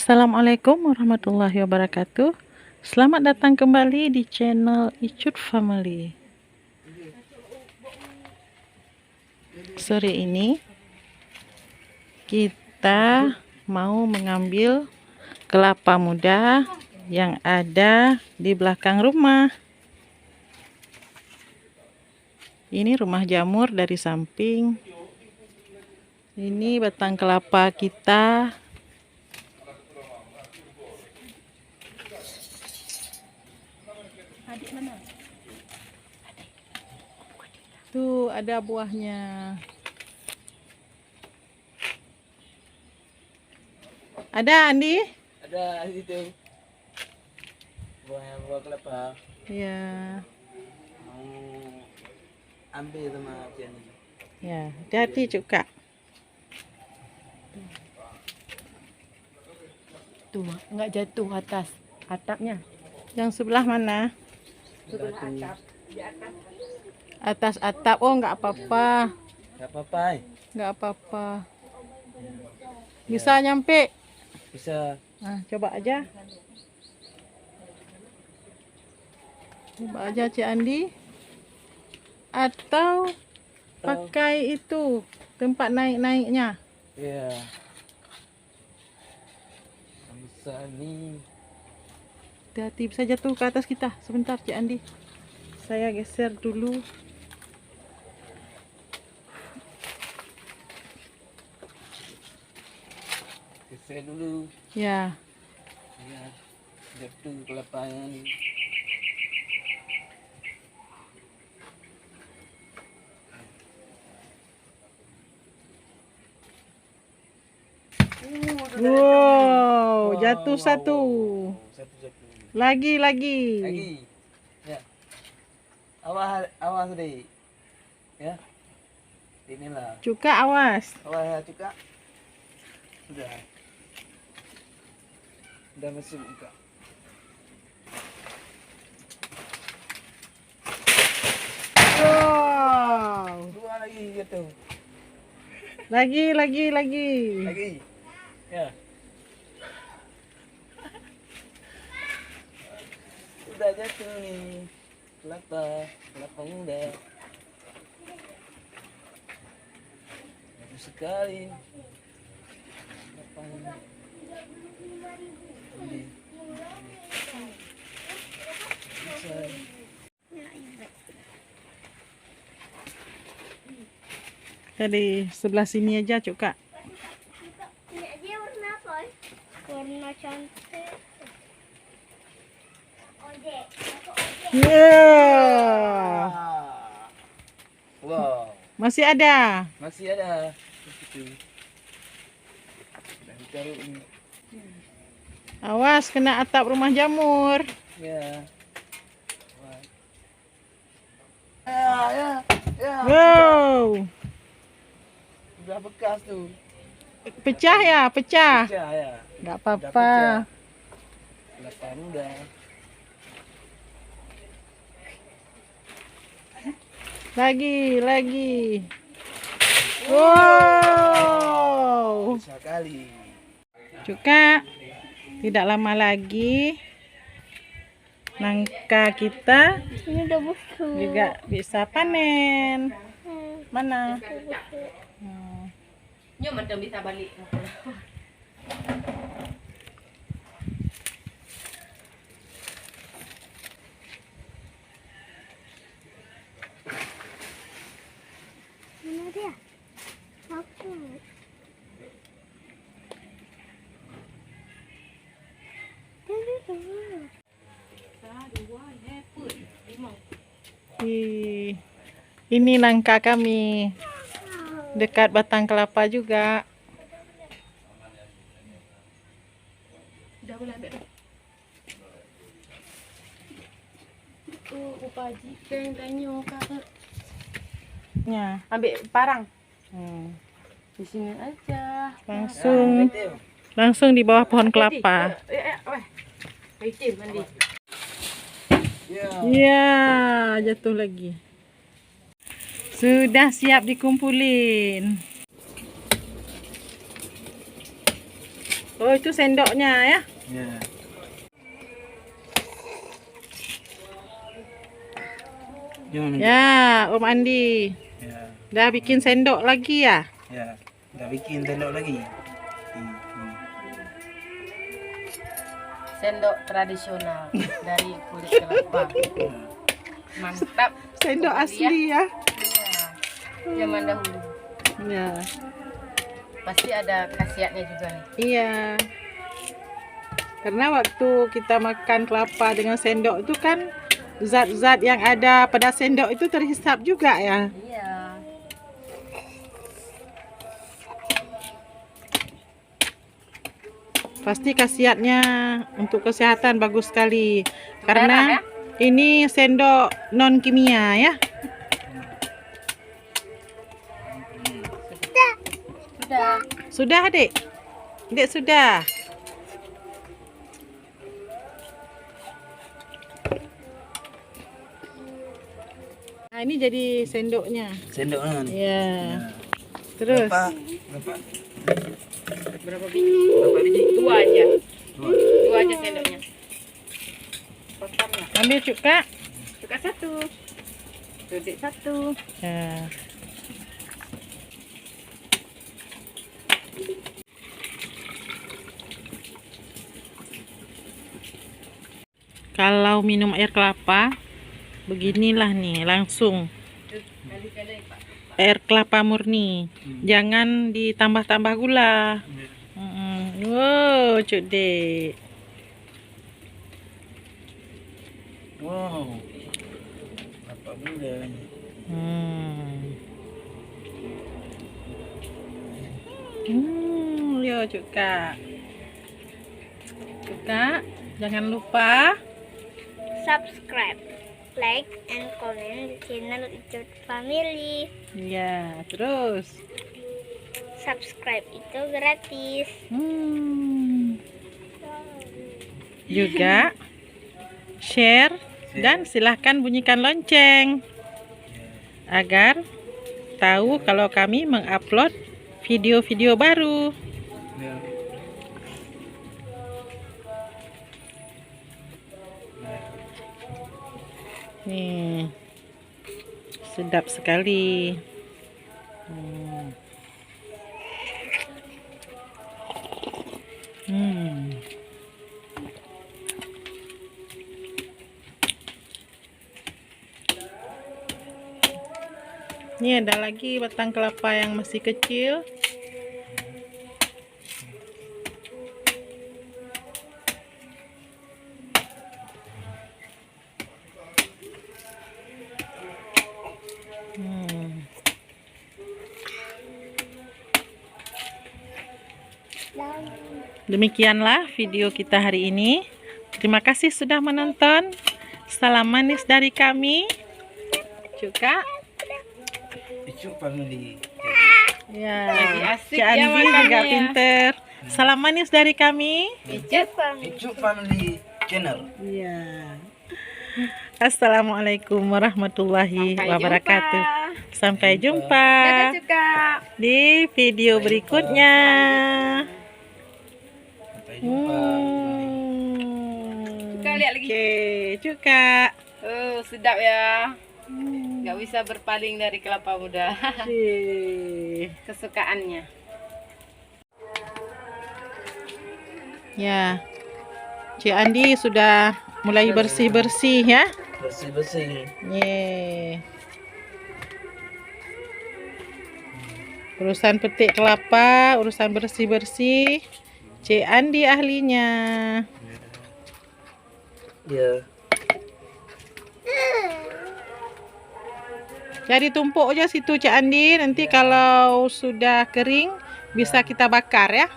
Assalamualaikum warahmatullahi wabarakatuh. Selamat datang kembali di channel Icut Family. Sore ini kita mau mengambil kelapa muda yang ada di belakang rumah. Ini rumah jamur dari samping. Ini batang kelapa kita. Tuh ada buahnya. Ada Andi? Ada itu buah kelapa. Ya. Mau ambil sama Tiani. Ya, hati-hati juga. Tuh, nggak jatuh atas atapnya. Yang sebelah mana? Sebelah atap, di atas. Atas atap. Oh, nggak apa-apa. Gak apa-apa. Nggak apa-apa. Bisa nyampe. Bisa. Nah, coba aja. Coba aja Cik Andi. Atau pakai itu tempat naik-naiknya. Iya. Bisa nih. Hati-hati bisa jatuh ke atas kita. Sebentar Cik Andi. Saya geser dulu. Geser dulu. Ya. Ya. Jatuh kelapanya nih. Wow, jatuh satu. Satu. Lagi. Lagi. Ya. Awas deh. Ya. Inilah. Cuka awas. Awas ya juga. Sudah. Udah masuk juga. Wow. Dua lagi gitu. Lagi. Lagi. Ya. Udah jatuh nih. Kelapa muda. Bagus sekali. Kelapanya. Ini. Bisa. Tadi sebelah sini aja Cuka. Ini aja warna apa? Warna cantik. Ojek. Yeah. Wow. Masih ada. Masih ada. Itu. Dan taruh ini. Awas kena atap rumah jamur. Ya. Ya. Wow. Udah bekas tuh. Pecah ya, pecah. Pecah ya. Nggak Udah apa-apa. pecah. Kelapa muda. Lagi. Wow. Bisa kali. Cuka. Tidak lama lagi nangka kita Ini udah busuk. juga bisa panen. Mana? Nyok macam bisa balik. Mana dia? Aku. Ini nangka kami dekat batang kelapa juga. Udah boleh ambil. Upaji tanya kakak. Ya, Ambil parang. di sini aja. Langsung di bawah pohon kelapa. Licin mandi. Ya, jatuh lagi. Sudah siap dikumpulin. Oh, itu sendoknya ya. Ya. Jangan. Ya, Om Andi. Ya. Dah bikin sendok lagi ya? Ya. Udah bikin sendok lagi. Sendok tradisional dari kulit kelapa. Mantap. Sendok Iya. asli ya. Iya. Zaman dahulu. Ya. Pasti ada khasiatnya juga nih. Iya. Karena waktu kita makan kelapa dengan sendok itu kan zat-zat yang ada pada sendok itu terhisap juga ya. Iya. Pasti khasiatnya untuk kesehatan bagus sekali. Merah, Karena ya? ini sendok non kimia ya. Sudah. Sudah, Adik? Adik sudah. Nah, ini jadi sendoknya. Sendok kan? Ya. Terus Berapa? Berapa biji? Berapa biji? 2 aja. Dua. 2 aja sendoknya. Potongnya. ambil cuka. Suka 1. Duduk 1. Ya. Kalau minum air kelapa, beginilah nih, langsung Kali-kali Pak. air kelapa murni. Jangan ditambah-tambah gula. Wow, Cuk Dek. Wow. Apa benda ni? Yo cuka. Cuka, jangan lupa Subscribe, like, and comment di channel Icut Family. ya, terus Subscribe itu gratis. juga share dan silahkan bunyikan lonceng agar tahu kalau kami mengupload video-video baru. Ya. Nih, sedap sekali. Ini ada lagi batang kelapa yang masih kecil. Demikianlah video kita hari ini. Terima kasih sudah menonton. Salam manis dari kami. Cuka. Icut family. Ya. Lagi asik Cik ya Andi makannya juga ya. pinter. Salam manis dari kami. Icut. Icut family channel. Ya. Assalamualaikum warahmatullahi wabarakatuh. Sampai jumpa Dadah Cuka. di video berikutnya. Sampai jumpa. Cuka lihat lagi. Oke, Cuka. Oh, sedap ya. Nggak bisa berpaling dari kelapa muda. Kesukaannya. Ya, Cik Andi sudah mulai bersih-bersih ya. Bersih-bersih. Ye. Urusan petik kelapa, urusan bersih-bersih, Cik Andi ahlinya. Ya. Jadi tumpuk aja situ Cik Andi, nanti kalau sudah kering bisa kita bakar ya.